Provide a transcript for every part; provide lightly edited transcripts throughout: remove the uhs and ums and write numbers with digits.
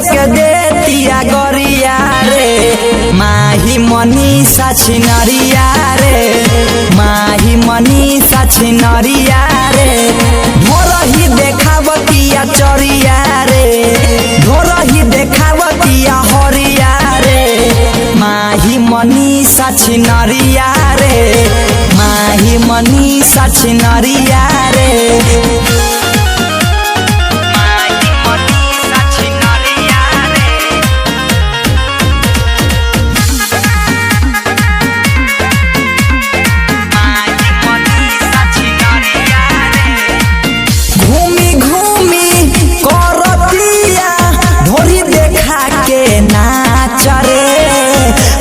के देतिया गरिया रे माही मनीषा छिनरिया रे माही मनीषा छिनरिया रे ढोरही देखावतिया चरिया रे ढोरही देखावतिया हरिया रे माही मनीषा छिनरिया रे माही मनीषा छिनरिया रे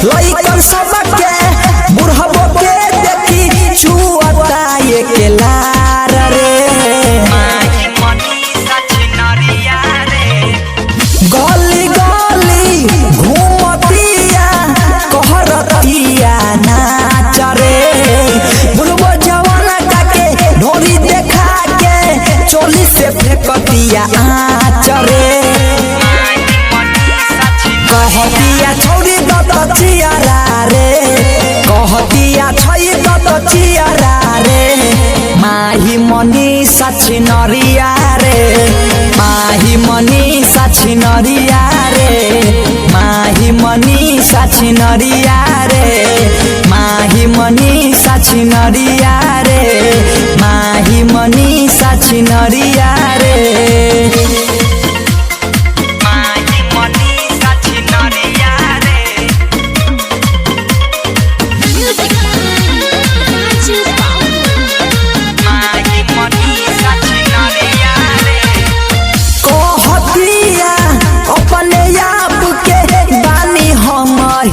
लइकन सबके बुढ़बो के देखी छुअता ये के लार रे माही मनीषा छिनरिया रे गली गली घूमतिया कहरतिया नाच रे बुढ़बो जवाना के ढोरी देखा के चोली से फेंकतिया आँच रे कहतिया छौरी चियारा रे कहतिया छै चियारा रे माही मनीषा छिनरिया रे माही मनीषा छिनरिया रे माही मनीषा छिनरिया रे माही मनीषा छिनरिया रे माही मनीषा छिनरिया रे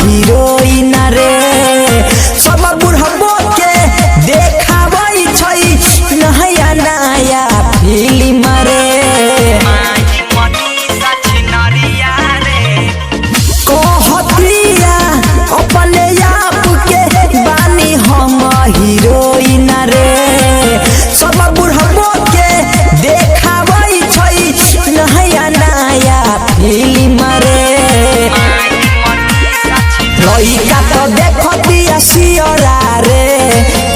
हीरोइन रे सब बुढ़बो के देखाबै छै नया नया फिल्म रे माही मनीषा छिनरिया रे कहतिया अपने आप के बानी हम हीरोइन रे सब बुढ़बो के देखाबै छै नया नया फिल्म रे लइका तो देखतिया सियरा रे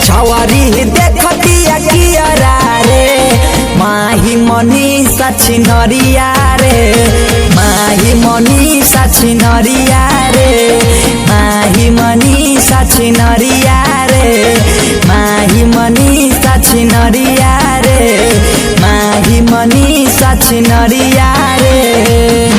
छवारी देखतिया कियरा रे माही मनीषा छिनरिया रे माही मनीषा छिनरिया रे माही मनीषा छिनरिया रे माही मनीषा छिनरिया रे माही मनीषा छिनरिया रे।